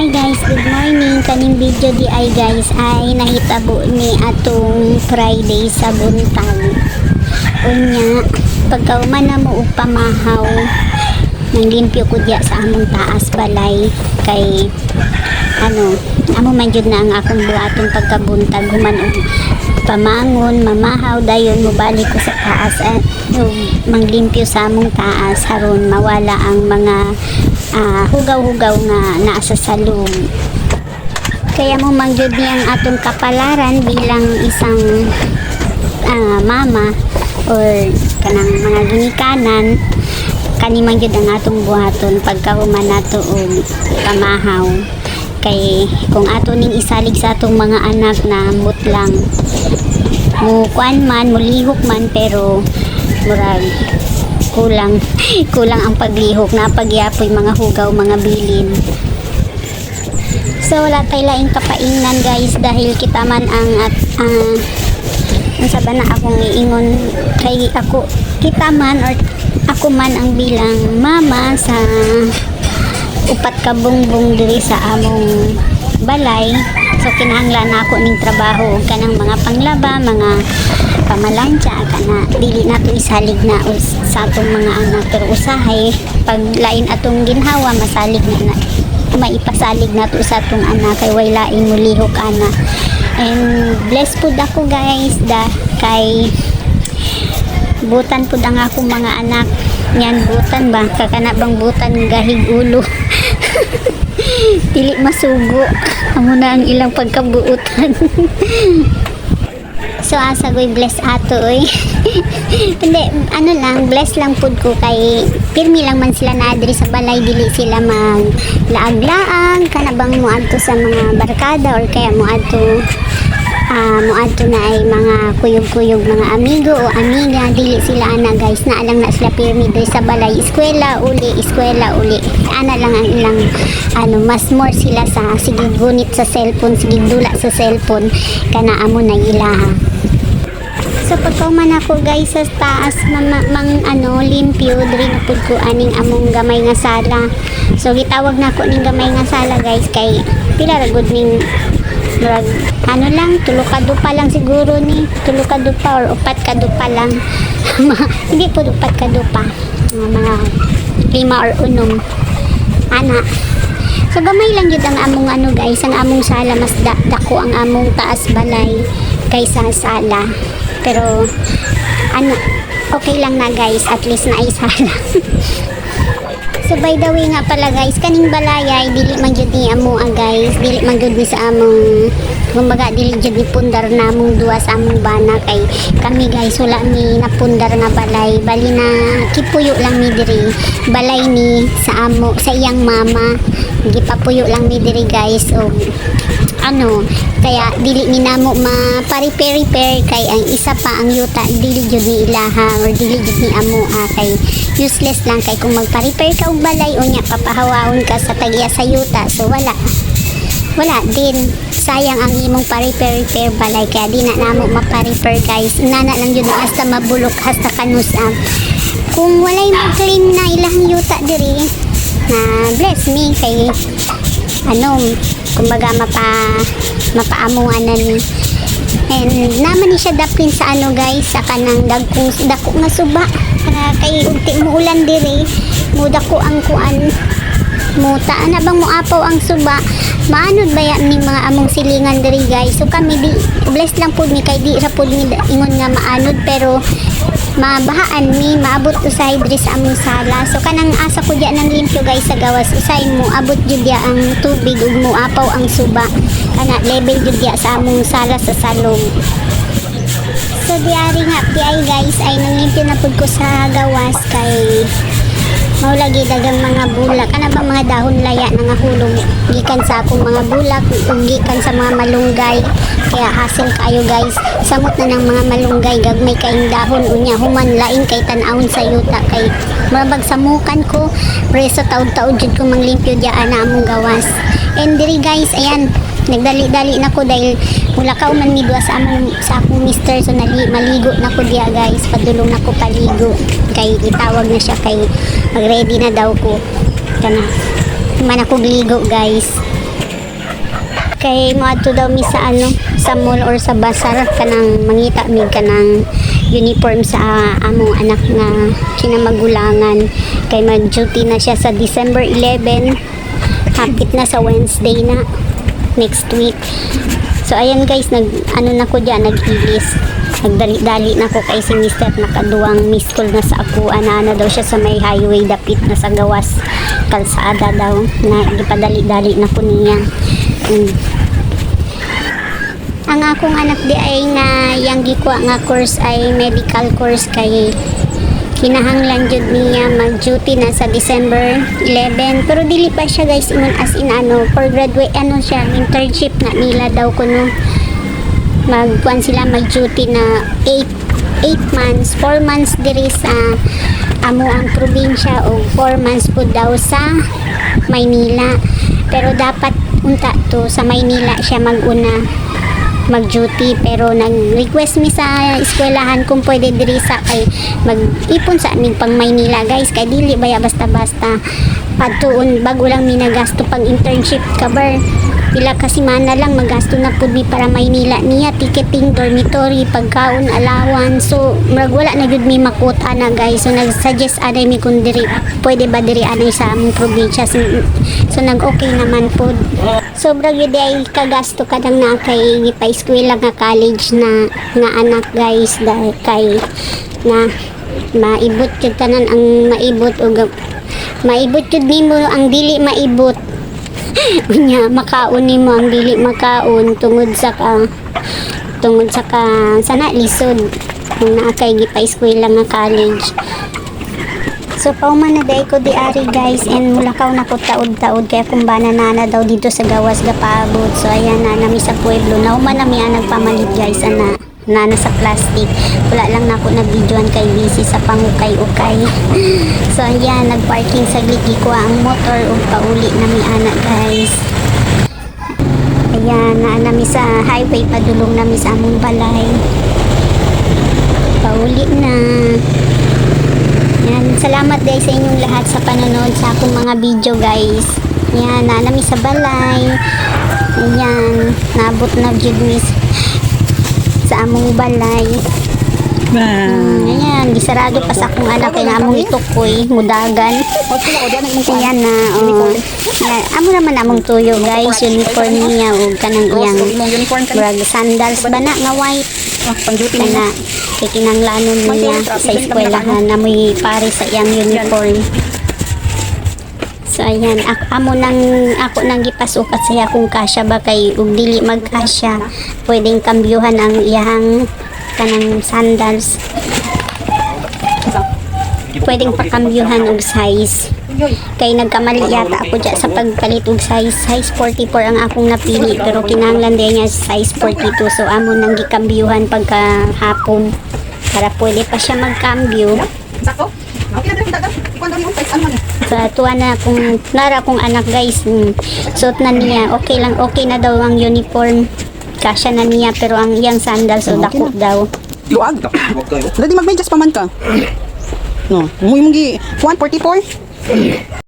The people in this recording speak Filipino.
Hi guys, good morning. Kaning video di ay guys ay nahitabo ni atong Friday sa buntag. Unya, pagkauman na mo og pamahaw, nanglimpyo ko diya sa among taas balay kay amo man jud na ang akong buhaton pagkabuntag human og pamangon, mamahaw dayon mobalik ko sa taas at manglimpyo sa among taas haron mawala ang mga hugaw-hugaw nga nasa salong. Kaya mo mangyod niyang atong kapalaran bilang isang mama or kanang mga ginikanan, kani mangyod ang atong buhaton pagkahuman nato og pamahaw. Kay kung ato ning isalig sa atong mga anak na mutlang mukuan man, mulihok man, pero murag kulang ang paglihok na pagyapoy mga hugaw, mga bilin. So wala tayo laing kapaingnan guys dahil kita man ang sa bana akong iingon kay ako, kita man or ako man ang bilang mama sa upat ka bungbong diri sa among balay. So kinahanglan ako ning trabaho kanang mga panglaba, mga pamalansya kana dili nato isalig na sa atong mga anak, pero usahay pag lain atong ginhawa masalig na maipasalig nato sa atong anak kay way laing mulihok ana. And blessed pud ako guys kay butan pud ang akong mga anak. Yan butan ba kakana bang butan gahig ulo. Dili masugo amo na ang ilang pagkabuutan. So asa goy bless ato oy. Hindi lang bless lang pud ko kay pirmi lang man sila na diri sa balay, dili sila mag laag-laag kana bang moadto sa mga barkada or kaya moadto na ay mga kuyog-kuyog mga amigo o amiga, dili sila ana guys, na lang na sila pirmi diri sa balay, eskwela uli ana lang ang ilang mas more sila sa sige gunit sa cellphone, sige dula sa cellphone kana amo na ilaha. So pagkauman ako guys sa taas limpyo diri na pud ko aning among gamay nga sala. So gitawag na ko ning gamay nga sala guys kay pila ra gud ning lang, 3 kadupa lang siguro ni 3 kadupa or 4 kadupa lang. Hindi po 4 kadupa, mga 5 or 6 ana. So gamay lang yun ang among guys, ang among sala mas dako ang among taas balay kaysa sala, pero okay lang na guys, at least na ay sala. So by the way nga pala guys, kaning balayay dili man jud ni amo guys, dili man jud ni sa among kumbaga dili jud ni pundar namong duwa sa among bana kay kami guys wala ni napundar nga balay, bali na kipuyo lang mi diri balay ni sa iyang mama, gipapuyo lang mi diri guys. O kaya dili mi namo ma-repair kay ang isa pa ang yuta dili jud ni ilaha or dili jud ni amo kay useless lang kay kung magpa-repair ka og balay unya papahawaon ka sa tagiya sa yuta, so wala din, sayang ang imong pa-repair balay kaya di na namo mapa-repair guys, nana lang yun hasta mabulok hasta kanus. Kung walay mag-claim na ilang yuta diri na bless me kay kumbaga mapaamuan na ni. And naman ni siya daplin sa guys sa kanang dako nga suba kay unti mo ulan diri mo dako ang kuan muta na bang moapaw ang suba, maanod ba yan ni mga among silingan diri guys. So kami di blessed lang pud mi kay di ra pud mi ingon nga maanod, pero mabahaan mi maabot usay diri sa among sala. So kanang asa ko diya nang limpyo guys sa gawas usay mo abot jud diya ang tubig ug moapaw ang suba kana level jud diya sa among sala sa salong. So diari nga ay guys ay nanglimpyo na pud ko sa gawas kay maulagi dagang mga bulak ba mga dahon laya na nga hulog gikan sa akong mga bulak ug gikan sa mga malunggay, kaya hassle kayo guys samot na ng mga malunggay gagmay kayong dahon unya human lain kay tan-awon sa yuta kay murabag samukan ko preso taud-taud jud ko manglimpyo diyan na among gawas. And diri guys ayan nagdali-dali na ko dahil mula ka man mi duwa sa akong mister, so maligo na ko diya guys, padulong na ko paligo kay itawag na siya kay mag-ready na daw ko kana man ako ligo guys. Kay mo ato daw mi sa sa mall or sa bazaar kanang mangita mi kanang uniform sa among anak nga kinamagulangan. Kay mag-duty na siya sa December 11. Hapit na sa Wednesday na next week. So ayan guys, na ko diyan, nag-ilis. Nagdali-dali na ko kay si Mr. nakaduwang miss call na sa ako. Ana daw siya sa may highway, dapit na sa gawas kalsada daw, na ipadali-dali na ko niya. Ang akong anak di ay nga yang gikuha nga course ay medical course, kay kinahanglan jud niya mag-duty na sa December 11. Pero dili pa siya guys ingon as in for graduate siya, internship na nila daw kuno. Magkuan sila mag-duty na 8 months, 4 months diri sa amo ang probinsya o 4 months po daw sa Maynila. Pero dapat unta to sa Maynila siya mag-una mag-duty, pero nag-request mi sa eskwelahan kung pwede diri sa kay mag-ipon sa amin pang Maynila guys, kay dili baya basta-basta patuon bago lang mi nagasto pang internship cover. Pila ka semana lang magasto na pud mi para Maynila niya, ticketing, dormitory, pagkaon, allowance. So murag wala na gud mi makuta na guys. So nag-suggest anay mi kung diri pwede ba diri anay sa among probinsya. So nag-okay naman pud. Sobra gid ay kagasto kadang na kay gipa-eskwela nga college na nga anak guys, dahil kay na maibot jud tanan ang maibot o maibot jud nimo ang dili maibot. Unya makaon nimo ang dili makaon tungod sa sana lisod kung naa kay gipa-eskwela nga college. So pauman na day ko di ari guys, and mulakaw na ko taod-taod kaya kumbana na daw dito sa gawas gapaabot. So ayan na nami sa pueblo na human nami nagpamalit guys na sa plastic. Wala lang na ako na videoan kay busy sa pangukay-ukay. So ayan, nagparking sa gigi ko ang motor o pauli nami guys. Ayan, nami sa highway, padulong nami sa among balay. Pauli na. Yan, salamat guys sa inyong lahat sa panonood sa akong mga video guys. Yan, nami sa balay. Ayan, nabot na jud miss sa among balay. Ayan, gisarado pa sa akong anak kay among itukoy mudagan. Ayan na amo naman among tuyo guys, uniform niya o kanang iyang sandals ba na nga white kana kay kinanglanon niya sa eskwelahan amoy pare sa iyang uniform. So ayan, ako nang gipasukat sa iya kung kasya ba, kay ug dili magkasya pwedeng kambyuhan ang iyang kanang sandals, pwedeng pakambyuhan og size. Kay nagkamali yata ako dyan sa pagpalit og size 44 ang akong napili, pero kinahanglan din niya size 42. So amo nang gikambyuhan pagka hapon para pwede pa siya magkambyo. Sa tuwa na kung nara kong anak guys, suot na niya, okay na daw ang uniform, kasya na niya, pero ang iyang sandals o dako daw. Luag. Dali magmedyas pa man ka. No, mo imong gi 144.